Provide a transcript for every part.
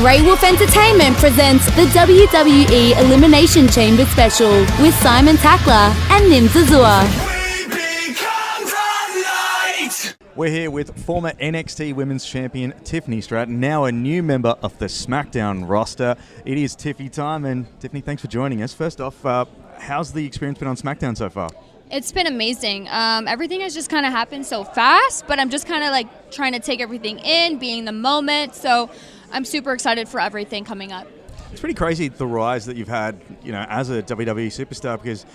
Grey Wolf Entertainment presents the WWE Elimination Chamber special with Simon Tackler and Nims. We're here with former NXT Women's Champion Tiffany Stratton, now a new member of the SmackDown roster. It is Tiffy time, and Tiffany, thanks for joining us. First off, how's the experience been on SmackDown so far? It's been amazing. Everything has just kind of happened so fast, but I'm just kind of like trying to take everything in, being in the moment. So I'm super excited for everything coming up. It's pretty crazy the rise that you've had, as a WWE superstar, because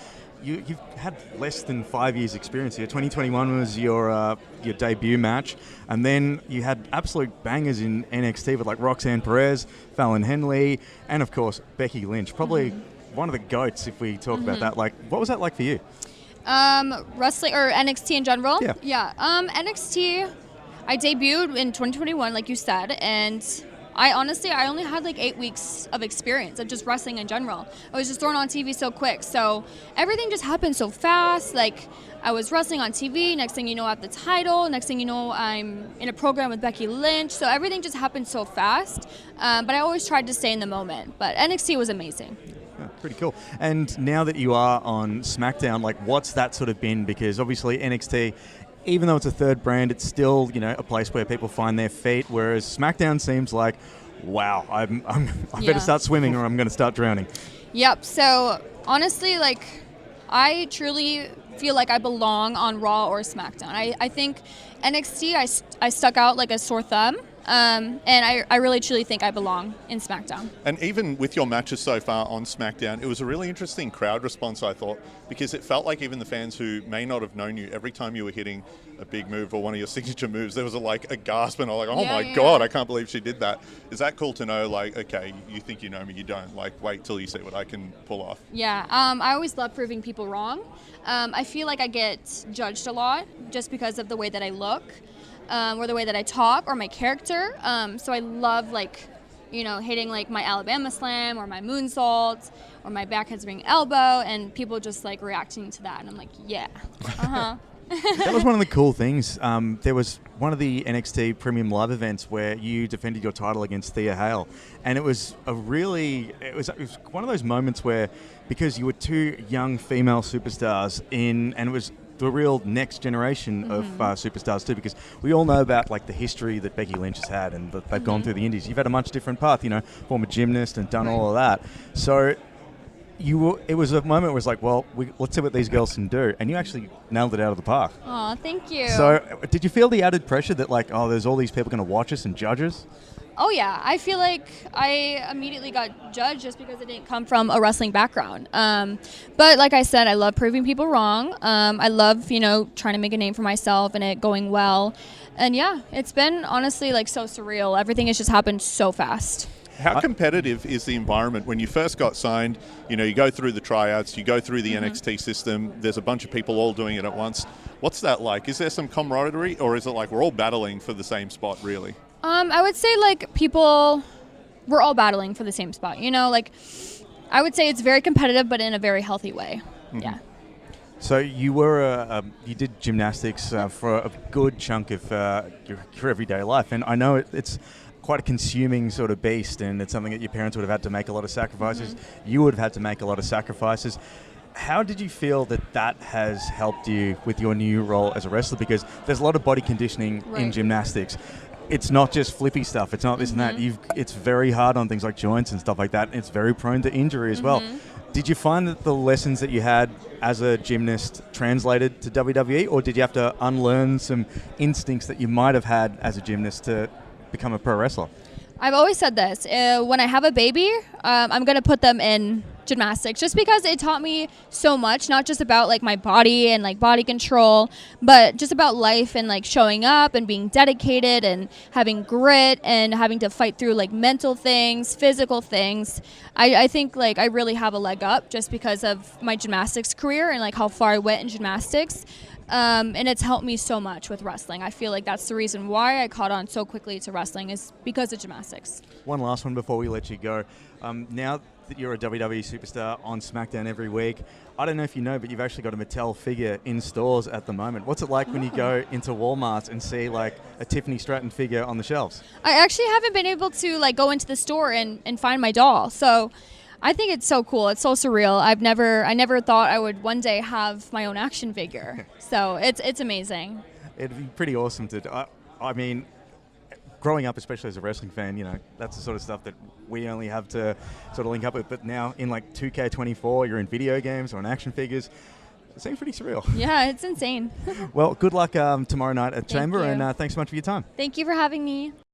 you've had less than 5 years experience here. 2021 was your debut match, and then you had absolute bangers in NXT with like Roxanne Perez, Fallon Henley, and of course Becky Lynch. Probably one of the GOATs if we talk about that. Like, what was that like for you? Wrestling or NXT in general? Yeah. NXT, I debuted in 2021, like you said, and I only had like 8 weeks of experience of just wrestling in general. I was just thrown on TV so quick. So everything just happened so fast. Like, I was wrestling on TV. Next thing you know, I have the title. Next thing you know, I'm in a program with Becky Lynch. So everything just happened so fast. But I always tried to stay in the moment. But NXT was amazing. Yeah, pretty cool. And now that you are on SmackDown, like, what's that sort of been? Because obviously NXT, even though it's a third brand, it's still, a place where people find their feet, whereas SmackDown seems like, wow, I better start swimming or I'm going to start drowning. Yep. So honestly, like, I truly feel like I belong on Raw or SmackDown. I think NXT, I stuck out like a sore thumb. And I really truly think I belong in SmackDown. And even with your matches so far on SmackDown, it was a really interesting crowd response, I thought, because it felt like even the fans who may not have known you, every time you were hitting a big move or one of your signature moves, there was a gasp and like, oh my God, I can't believe she did that. Is that cool to know, like, okay, you think you know me, you don't, like, wait till you see what I can pull off? Yeah, I always love proving people wrong. I feel like I get judged a lot just because of the way that I look. Or the way that I talk, or my character. So I love, hitting like my Alabama slam or my moonsault or my back handspring elbow, and people just like reacting to that, and I'm like, yeah, That was one of the cool things. There was one of the NXT Premium Live events where you defended your title against Thea Hale, and it was it was one of those moments where, because you were two young female superstars and it was the real next generation of superstars too, because we all know about like the history that Becky Lynch has had and that they've gone through the indies. You've had a much different path, former gymnast and done all of that. So it was a moment where it's like, well, let's see what these girls can do, and you actually nailed it out of the park. Oh, thank you. So did you feel the added pressure that like, oh, there's all these people going to watch us and judge us? Oh yeah, I feel like I immediately got judged just because it didn't come from a wrestling background. But like I said, I love proving people wrong. I love, trying to make a name for myself and it going well. And yeah, it's been honestly like so surreal. Everything has just happened so fast. How competitive is the environment when you first got signed? You go through the tryouts, you go through the NXT system, there's a bunch of people all doing it at once. What's that like? Is there some camaraderie, or is it like we're all battling for the same spot, really? I would say like we're all battling for the same spot. I would say it's very competitive, but in a very healthy way. Yeah. So you you did gymnastics for a good chunk of your everyday life, and I know it's quite a consuming sort of beast, and it's something that your parents would have had to make a lot of sacrifices. You would have had to make a lot of sacrifices. How did you feel that has helped you with your new role as a wrestler? Because there's a lot of body conditioning in gymnastics. It's not just flippy stuff. It's not this and that. It's very hard on things like joints and stuff like that. And it's very prone to injury as well. Did you find that the lessons that you had as a gymnast translated to WWE, or did you have to unlearn some instincts that you might have had as a gymnast to become a pro wrestler? I've always said this. When I have a baby, I'm going to put them in gymnastics just because it taught me so much, not just about like my body and like body control, but just about life and like showing up and being dedicated and having grit and having to fight through like mental things, physical things. I think like I really have a leg up just because of my gymnastics career and like how far I went in gymnastics. And it's helped me so much with wrestling. I feel like that's the reason why I caught on so quickly to wrestling, is because of gymnastics. One last one before we let you go. Now that you're a WWE superstar on SmackDown every week. I don't know if you know, but you've actually got a Mattel figure in stores at the moment. What's it like when you go into Walmart and see like a Tiffany Stratton figure on the shelves? I actually haven't been able to like go into the store and find my doll. So I think it's so cool. It's so surreal. I never thought I would one day have my own action figure. So it's amazing. It'd be pretty awesome to. I mean, growing up, especially as a wrestling fan, you know, that's the sort of stuff that we only have to sort of link up with. But now in like 2K24, you're in video games or in action figures. It seems pretty surreal. Yeah, it's insane. Well, good luck tomorrow night at Chamber, you. and thanks so much for your time. Thank you for having me.